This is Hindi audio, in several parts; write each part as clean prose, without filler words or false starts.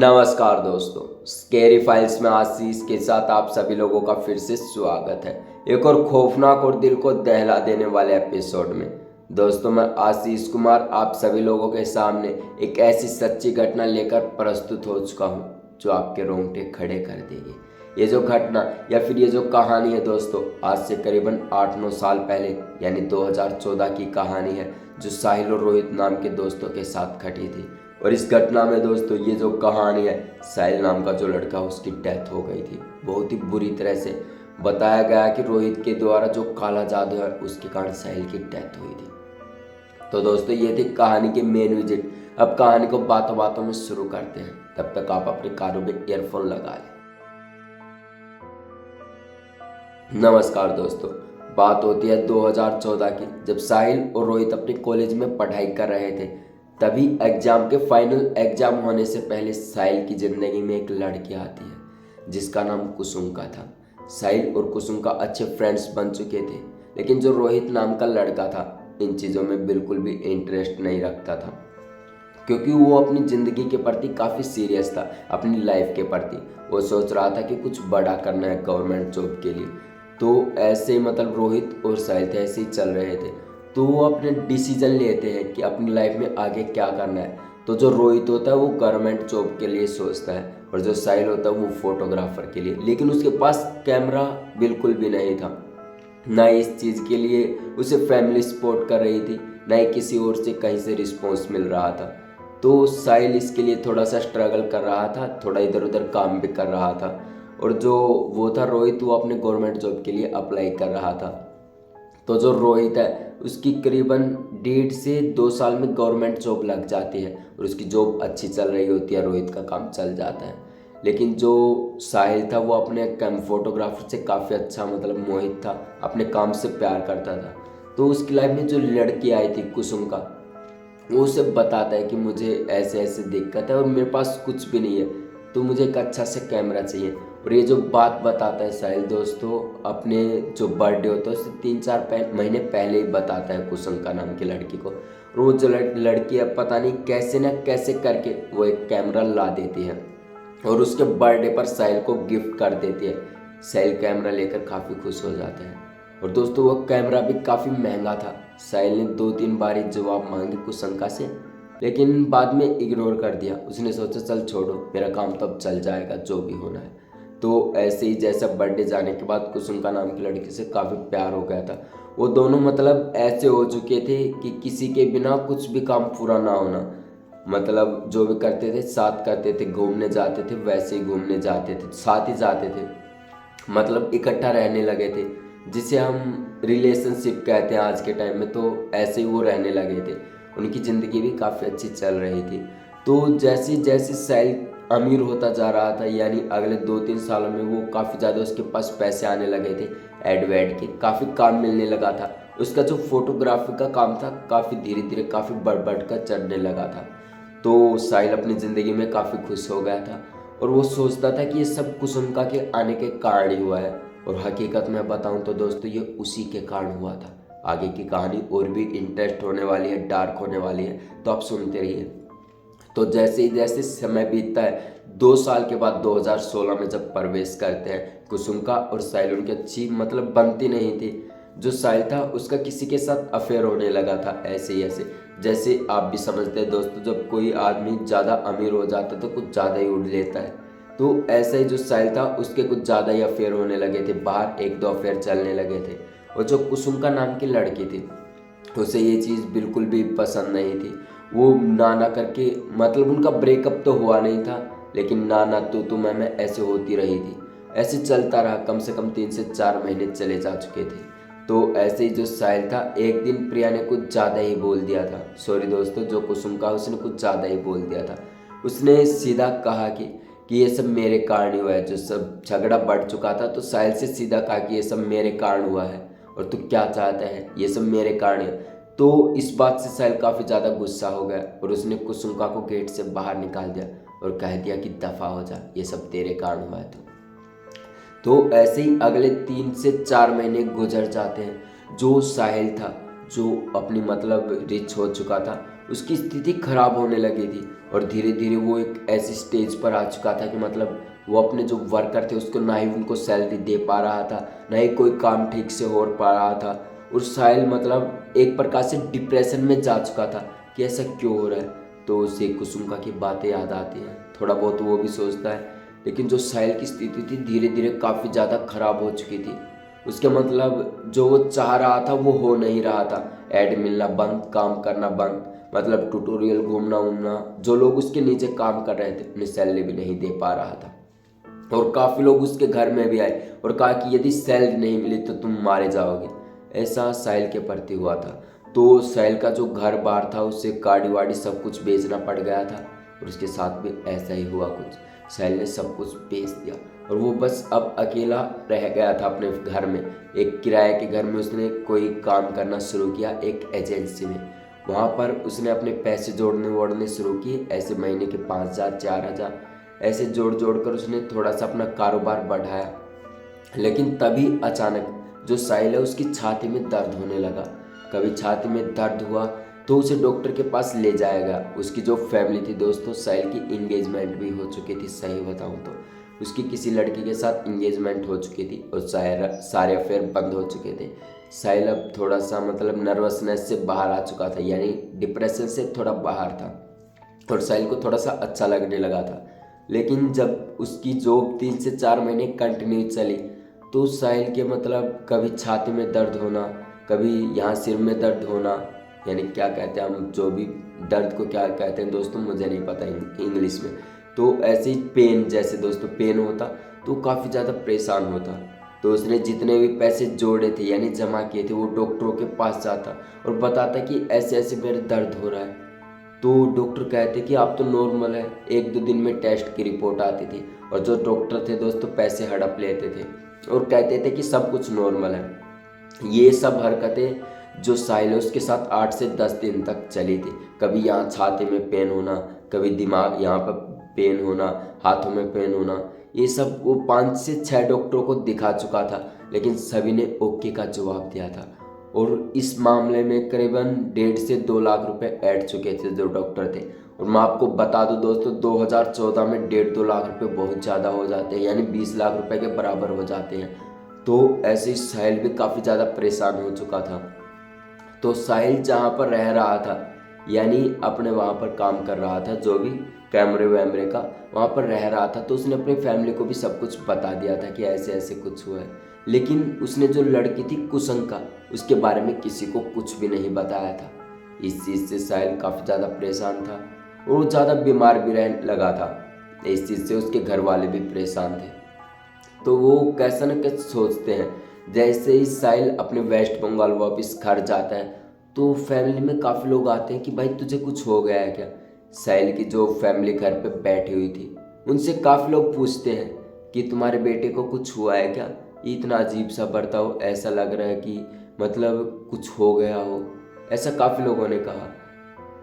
नमस्कार दोस्तों, स्केरी फाइल्स में आशीष के साथ आप सभी लोगों का फिर से स्वागत है एक और खौफनाक और दिल को दहला देने वाले एपिसोड में। दोस्तों, मैं आशीष कुमार आप सभी लोगों के सामने एक ऐसी सच्ची घटना लेकर प्रस्तुत हो चुका हूँ जो आपके रोंगटे खड़े कर देगी। ये जो घटना या फिर ये जो कहानी है दोस्तों, आज से करीबन 8-9 साल पहले यानी 2014 की कहानी है, जो साहिल और रोहित नाम के दोस्तों के साथ घटी थी। और इस घटना में दोस्तों ये जो कहानी है, साहिल नाम का जो लड़का उसकी डेथ हो गई थी। बहुत ही बुरी तरह से बताया गया कि रोहित के द्वारा जो काला जादू है उसके कारण साहिल की डेथ हुई थी। तो दोस्तों ये थी कहानी की मेन विजिट। अब कहानी को बातों बातों में शुरू करते हैं, तब तक आप अपने कानों में ईयरफोन लगा लें। नमस्कार दोस्तों, बात होती है 2014 की, जब साहिल और रोहित अपने कॉलेज में पढ़ाई कर रहे थे। तभी एग्जाम के फाइनल एग्जाम होने से पहले साहिल की ज़िंदगी में एक लड़की आती है जिसका नाम कुसुम का था। साहिल और कुसुम का अच्छे फ्रेंड्स बन चुके थे, लेकिन जो रोहित नाम का लड़का था इन चीज़ों में बिल्कुल भी इंटरेस्ट नहीं रखता था, क्योंकि वो अपनी ज़िंदगी के प्रति काफ़ी सीरियस था। अपनी लाइफ के प्रति वो सोच रहा था कि कुछ बड़ा करना है गवर्नमेंट जॉब के लिए। तो ऐसे मतलब रोहित और साहिल थे ऐसे ही चल रहे थे। तो वो अपने डिसीजन लेते हैं कि अपनी लाइफ में आगे क्या करना है। तो जो रोहित होता है वो गवर्नमेंट जॉब के लिए सोचता है और जो साहिल होता है वो फोटोग्राफर के लिए। लेकिन उसके पास कैमरा बिल्कुल भी नहीं था, ना इस चीज़ के लिए उसे फैमिली सपोर्ट कर रही थी, ना ही किसी और से कहीं से रिस्पॉन्स मिल रहा था। तो साहिल इसके लिए थोड़ा सा स्ट्रगल कर रहा था, थोड़ा इधर उधर काम भी कर रहा था। और जो वो था रोहित, वो अपने गवर्नमेंट जॉब के लिए अप्लाई कर रहा था। तो जो रोहित है उसकी करीबन 1.5 से 2 साल में गवर्नमेंट जॉब लग जाती है और उसकी जॉब अच्छी चल रही होती है, रोहित का काम चल जाता है। लेकिन जो साहिल था वो अपने कैम फोटोग्राफर से काफ़ी अच्छा मतलब मोहित था, अपने काम से प्यार करता था। तो उसकी लाइफ में जो लड़की आई थी कुसुम का, वो उसे बताता है कि मुझे ऐसे ऐसे दिक्कत है और मेरे पास कुछ भी नहीं है, तो मुझे एक अच्छा से कैमरा चाहिए। और ये जो बात बताता है साहिल दोस्तों, अपने जो बर्थडे होता है उससे 3-4 महीने पहले ही बताता है कुसुम का नाम की लड़की को। और वो जो लड़की है पता नहीं कैसे ना कैसे करके वो एक कैमरा ला देती है और उसके बर्थडे पर साहिल को गिफ्ट कर देती है। साहिल कैमरा लेकर काफ़ी खुश हो जाता है। और दोस्तों वो कैमरा भी काफ़ी महंगा था। साहिल ने 2-3 बार ही जवाब मांगे कुसुम से, लेकिन बाद में इग्नोर कर दिया। उसने सोचा चल छोड़ो, मेरा काम तो अब चल जाएगा जो भी होना है। तो ऐसे ही जैसा बर्थडे जाने के बाद कुसुम का नाम की लड़की से काफ़ी प्यार हो गया था। वो दोनों मतलब ऐसे हो चुके थे कि किसी के बिना कुछ भी काम पूरा ना होना। मतलब जो भी करते थे साथ करते थे, घूमने जाते थे वैसे ही घूमने जाते थे, साथ ही जाते थे, मतलब इकट्ठा रहने लगे थे, जिसे हम रिलेशनशिप कहते हैं आज के टाइम में। तो ऐसे ही वो रहने लगे थे, उनकी ज़िंदगी भी काफ़ी अच्छी चल रही थी। तो जैसे जैसे साहिल अमीर होता जा रहा था, यानी अगले 2-3 सालों में वो काफ़ी ज़्यादा उसके पास पैसे आने लगे थे, एड वेड के काफ़ी काम मिलने लगा था। उसका जो फोटोग्राफी का काम था काफ़ी धीरे धीरे काफ़ी बढ़ बढ़ कर चढ़ने लगा था। तो साहिल अपनी ज़िंदगी में काफ़ी खुश हो गया था और वो सोचता था कि ये सब कुसुम का के आने के कारण ही हुआ है। और हकीकत में बताऊं तो दोस्तों ये उसी के कारण हुआ था। आगे की कहानी और भी इंटरेस्ट होने वाली है, डार्क होने वाली है, तो आप सुनते रहिए। तो जैसे ही जैसे समय बीतता है, 2 साल के बाद 2016 में जब प्रवेश करते हैं कुसुम का और साहिल, उनकी अच्छी मतलब बनती नहीं थी। जो साहिल था उसका किसी के साथ अफेयर होने लगा था ऐसे ही ऐसे। जैसे आप भी समझते हैं दोस्तों, जब कोई आदमी ज़्यादा अमीर हो जाता है तो कुछ ज़्यादा ही उड़ लेता है। तो ऐसा ही जो साहिल था उसके कुछ ज़्यादा ही अफेयर होने लगे थे, बाहर 1-2 अफेयर चलने लगे थे। और जो कुसुम का नाम की लड़की थी उसे ये चीज़ बिल्कुल भी पसंद नहीं थी। वो ना ना करके मतलब उनका ब्रेकअप तो हुआ नहीं था, लेकिन ना ना तू मैं ऐसे होती रही थी। ऐसे चलता रहा, कम से कम 3 से 4 महीने चले जा चुके थे। तो ऐसे ही जो साहिल था, एक दिन प्रिया ने कुछ ज़्यादा ही बोल दिया था। सॉरी दोस्तों, जो कुसुम का उसने कुछ ज़्यादा ही बोल दिया था। उसने सीधा कहा कि ये सब मेरे कारण ही हुआ है। जो सब झगड़ा बढ़ चुका था तो साहिल से सीधा कहा कि ये सब मेरे कारण हुआ है और तू क्या चाहता है, ये सब मेरे कारण है। तो इस बात से साहिल काफ़ी ज़्यादा गुस्सा हो गया और उसने कुसुम को गेट से बाहर निकाल दिया और कह दिया कि दफ़ा हो जा, ये सब तेरे कारण हुआ है। तो ऐसे ही अगले 3 से 4 महीने गुजर जाते हैं। जो साहिल था, जो अपनी मतलब रिच हो चुका था, उसकी स्थिति खराब होने लगी थी और धीरे धीरे वो एक ऐसी स्टेज पर आ चुका था कि मतलब वो अपने जो वर्कर थे उसको ना ही उनको सैलरी दे पा रहा था, ना ही कोई काम ठीक से हो पा रहा था। और साहिल मतलब एक प्रकार से डिप्रेशन में जा चुका था कि ऐसा क्यों हो रहा है। तो उसे कुसुम की बातें याद आती हैं, थोड़ा बहुत वो भी सोचता है। लेकिन जो साहिल की स्थिति थी धीरे धीरे काफ़ी ज़्यादा खराब हो चुकी थी। उसके मतलब जो वो चाह रहा था वो हो नहीं रहा था। ऐड मिलना बंद, काम करना बंद, मतलब ट्यूटोरियल घूमना उमना, जो लोग उसके नीचे काम कर रहे थे उन्हें सैलरी भी नहीं दे पा रहा था। और काफ़ी लोग उसके घर में भी आए और कहा कि यदि सैलरी नहीं मिली तो तुम मारे जाओगे। ऐसा साहिल के प्रति हुआ था। तो साहिल का जो घर बार था उसे गाड़ी वाड़ी सब कुछ बेचना पड़ गया था और उसके साथ भी ऐसा ही हुआ कुछ। साहिल ने सब कुछ बेच दिया और वो बस अब अकेला रह गया था अपने घर में। एक किराए के घर में उसने कोई काम करना शुरू किया, एक एजेंसी में। वहाँ पर उसने अपने पैसे जोड़ने वोड़ने शुरू किए, ऐसे महीने के 5,000 4,000 ऐसे जोड़ जोड़ कर उसने थोड़ा सा अपना कारोबार बढ़ाया। लेकिन तभी अचानक जो साहिल है उसकी छाती में दर्द होने लगा। कभी छाती में दर्द हुआ तो उसे डॉक्टर के पास ले जाएगा। उसकी जो फैमिली थी दोस्तों, साहिल की इंगेजमेंट भी हो चुकी थी। सही बताऊं तो उसकी किसी लड़की के साथ इंगेजमेंट हो चुकी थी और सारे अफेयर बंद हो चुके थे। साहिल अब थोड़ा सा मतलब नर्वसनेस से बाहर आ चुका था, यानी डिप्रेशन से थोड़ा बाहर था और साहिल को थोड़ा सा अच्छा लगने लगा था। लेकिन जब उसकी जॉब 3 से 4 महीने कंटिन्यू चली तो साहिल के मतलब कभी छाती में दर्द होना, कभी यहाँ सिर में दर्द होना, यानी क्या कहते हैं हम, जो भी दर्द को क्या कहते हैं दोस्तों मुझे नहीं पता इंग्लिश में। तो ऐसे ही पेन, जैसे दोस्तों पेन होता तो काफ़ी ज़्यादा परेशान होता। तो उसने जितने भी पैसे जोड़े थे यानी जमा किए थे वो डॉक्टरों के पास जाता और बताता कि ऐसे ऐसे मेरे दर्द हो रहा है। तो डॉक्टर कहते कि आप तो नॉर्मल है। 1-2 दिन में टेस्ट की रिपोर्ट आती थी और जो डॉक्टर थे दोस्तों पैसे हड़प लेते थे और कहते थे कि सब कुछ नॉर्मल है। ये सब हरकतें जो साहिल उसके साथ 8 से 10 दिन तक चली थी। कभी यहाँ छाती में पेन होना, कभी दिमाग यहाँ पर पेन होना, हाथों में पेन होना, ये सब वो 5 से 6 डॉक्टरों को दिखा चुका था लेकिन सभी ने ओके का जवाब दिया था। और इस मामले में करीबन 1.5 से 2 लाख रुपए ऐड चुके थे जो डॉक्टर थे। और मैं आपको बता दूं दोस्तों 2014 में 1.5-2 लाख रुपए बहुत ज़्यादा हो जाते हैं, यानी 20 लाख रुपए के बराबर हो जाते हैं। तो ऐसे ही साहिल भी काफ़ी ज़्यादा परेशान हो चुका था। तो साहिल जहाँ पर रह रहा था यानी अपने वहाँ पर काम कर रहा था, जो भी कैमरे वैमरे का वहाँ पर रह रहा था, तो उसने अपनी फैमिली को भी सब कुछ बता दिया था कि ऐसे ऐसे कुछ हुआ है। लेकिन उसने जो लड़की थी कुसंका, उसके बारे में किसी को कुछ भी नहीं बताया था। इस चीज़ से साहिल काफ़ी ज़्यादा परेशान था और वो ज़्यादा बीमार भी रहने लगा था। इस चीज़ से उसके घर वाले भी परेशान थे। तो वो कैसा न कैसे सोचते हैं। जैसे ही साहिल अपने वेस्ट बंगाल वापस घर जाता है तो फैमिली में काफ़ी लोग आते हैं कि भाई तुझे कुछ हो गया है क्या। साहिल की जो फैमिली घर पे बैठी हुई थी उनसे काफ़ी लोग पूछते हैं कि तुम्हारे बेटे को कुछ हुआ है क्या, ये इतना अजीब सा बर्ताव, ऐसा लग रहा है कि मतलब कुछ हो गया हो, ऐसा काफ़ी लोगों ने कहा।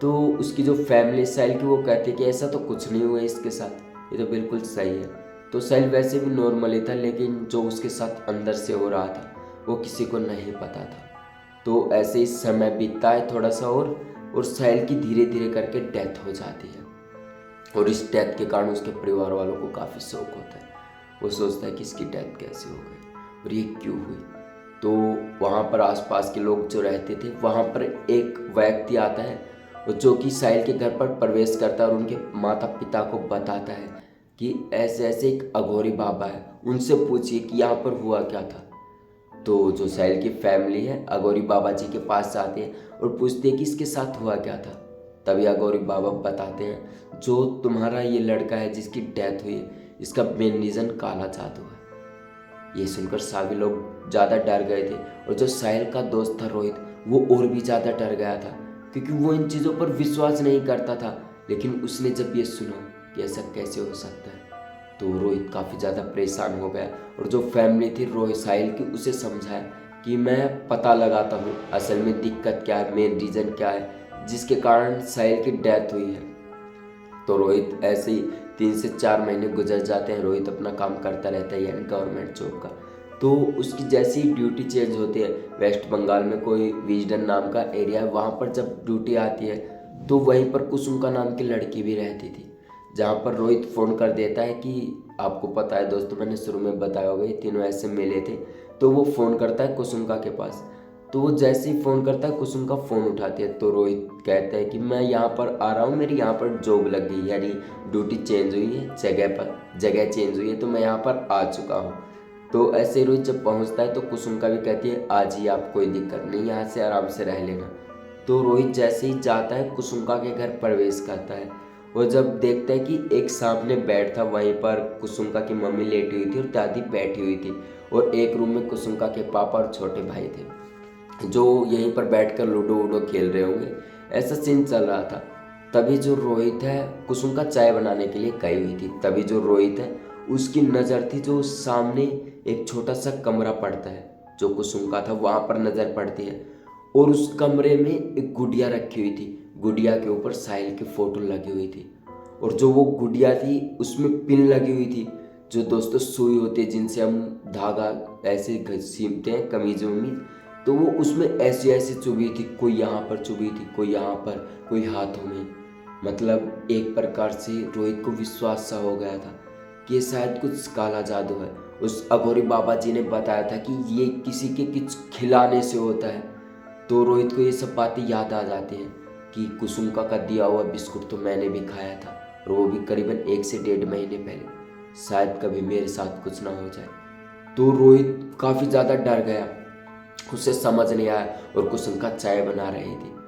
तो उसकी जो फैमिली साहिल की वो कहती है कि ऐसा तो कुछ नहीं हुआ इसके साथ, ये तो बिल्कुल सही है। तो साहिल वैसे भी नॉर्मल ही था लेकिन जो उसके साथ अंदर से हो रहा था वो किसी को नहीं पता था। तो ऐसे ही समय बीतता है थोड़ा सा और साहिल की धीरे धीरे करके डेथ हो जाती है। और इस डेथ के कारण उसके परिवार वालों को काफ़ी शौक होता है। वो सोचता है कि इसकी डेथ कैसे हो गई और ये क्यों हुई। तो वहाँ पर आसपास के लोग जो रहते थे वहाँ पर एक व्यक्ति आता है और जो कि साहिल के घर पर प्रवेश करता है और उनके माता पिता को बताता है कि ऐसे ऐसे एक अघोरी बाबा है, उनसे पूछिए कि यहाँ पर हुआ क्या था। तो जो साहिल की फैमिली है अघोरी बाबा जी के पास जाते हैं और पूछते हैं कि इसके साथ हुआ क्या था। तभी अघोरी बाबा बताते हैं जो तुम्हारा ये लड़का है जिसकी डेथ हुई है, इसका मेन रीज़न काला जादू है। ये सुनकर सभी लोग ज़्यादा डर गए थे और जो साहिल का दोस्त था रोहित, वो और भी ज़्यादा डर गया था क्योंकि वो इन चीज़ों पर विश्वास नहीं करता था। लेकिन उसने जब ये सुना कि ऐसा कैसे हो सकता है तो रोहित काफ़ी ज़्यादा परेशान हो गया और जो फैमिली थी रोहित साहिल की उसे समझाया कि मैं पता लगाता हूँ असल में दिक्कत क्या है, मेन रीज़न क्या है जिसके कारण साहिल की डेथ हुई है। तो रोहित ऐसे ही 3 से 4 महीने गुजर जाते हैं। रोहित अपना काम करता रहता है यानी गवर्नमेंट जॉब का। तो उसकी जैसी ड्यूटी चेंज होती है, वेस्ट बंगाल में कोई विजडन नाम का एरिया है, वहाँ पर जब ड्यूटी आती है तो वहीं पर कुसुमका नाम की लड़की भी रहती थी। जहाँ पर रोहित फ़ोन कर देता है कि आपको पता है दोस्तों, मैंने शुरू में बताया होगा, ये तीनों ऐसे मिले थे। तो वो फ़ोन करता है कुसुमका के पास। तो वो जैसे ही फ़ोन करता है कुसुमका फ़ोन उठाती है। तो रोहित कहता है कि मैं यहाँ पर आ रहा हूँ, मेरी यहाँ पर जॉब लग गई, यानी ड्यूटी चेंज हुई है, जगह चेंज हुई है, तो मैं यहाँ पर आ चुका हूँ। तो ऐसे रोहित जब पहुँचता है तो कुसुमका भी कहती है आज ही आप, कोई दिक्कत नहीं, यहाँ से आराम से रह लेना। तो रोहित जैसे ही जाता है कुसुमका के घर प्रवेश करता है और जब देखता है कि एक सामने बेड था, वहीं पर कुसुमका की मम्मी लेटी हुई थी और दादी बैठी हुई थी, और एक रूम में कुसुमका के पापा और छोटे भाई थे जो यहीं पर बैठकर लूडो वूडो खेल रहे होंगे। ऐसा सीन चल रहा था। तभी जो रोहित है, कुसुमका चाय बनाने के लिए गई हुई थी, तभी जो रोहित है उसकी नज़र थी जो सामने एक छोटा सा कमरा पड़ता है, जो कुसुमका था वहाँ पर नज़र पड़ती है, और उस कमरे में एक गुड़िया रखी हुई थी। गुड़िया के ऊपर साहिल की फ़ोटो लगी हुई थी, और जो वो गुड़िया थी उसमें पिन लगी हुई थी, जो दोस्तों सुई होती है जिनसे हम धागा ऐसे सीमते हैं कमीज वमीज, तो वो उसमें ऐसी ऐसी चुभी थी, कोई यहाँ पर चुभी थी, कोई यहाँ पर, कोई हाथों में। मतलब एक प्रकार से रोहित को विश्वास सा हो गया था कि ये शायद कुछ काला जादू है। उस अघोरी बाबा जी ने बताया था कि ये किसी के कुछ खिलाने से होता है। तो रोहित को ये सब बातें याद आ जाती हैं कि कुसुमका का दिया हुआ बिस्कुट तो मैंने भी खाया था, और वो भी करीबन 1 से 1.5 महीने पहले। शायद कभी मेरे साथ कुछ ना हो जाए। तो रोहित काफ़ी ज़्यादा डर गया, उसे समझ नहीं आया, और कुसुमका चाय बना रही थी।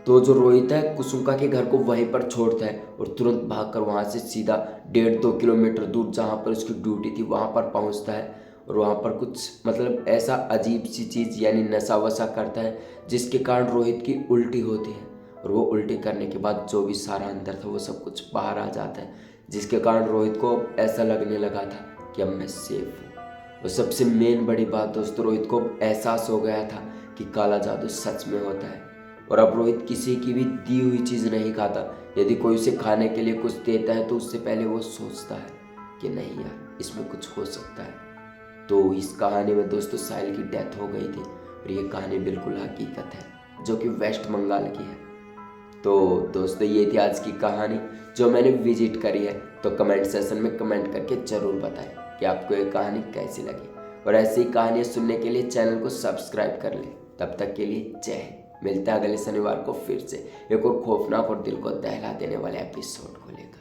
तो जो रोहित है कुसुमका के घर को वहीं पर छोड़ता है और तुरंत भागकर वहाँ से सीधा 1.5-2 किलोमीटर दूर जहाँ पर उसकी ड्यूटी थी वहाँ पर पहुँचता है, और वहाँ पर कुछ मतलब ऐसा अजीब सी चीज़ यानी नशा वशा करता है जिसके कारण रोहित की उल्टी होती है, और वो उल्टी करने के बाद जो भी सारा अंदर था वो सब कुछ बाहर आ जाता है, जिसके कारण रोहित को ऐसा लगने लगा था कि अब मैं सेफ हूँ। और सबसे मेन बड़ी बात दोस्तों, रोहित को एहसास हो गया था कि काला जादू सच में होता है, और अब रोहित किसी की भी दी हुई चीज़ नहीं खाता। यदि कोई उसे खाने के लिए कुछ देता है तो उससे पहले वो सोचता है कि नहीं यार, इसमें कुछ हो सकता है। तो इस कहानी में दोस्तों साहिल की डेथ हो गई थी, और ये कहानी बिल्कुल हकीकत है जो कि वेस्ट बंगाल की है। तो दोस्तों ये थी आज की कहानी जो मैंने विजिट करी है। तो कमेंट सेशन में कमेंट करके ज़रूर बताएं कि आपको ये कहानी कैसी लगी, और ऐसी ही कहानियाँ सुनने के लिए चैनल को सब्सक्राइब कर लें। तब तक के लिए जय हिंद। मिलता है अगले शनिवार को फिर से एक और खौफनाक और दिल को दहला देने वाले एपिसोड को लेकर।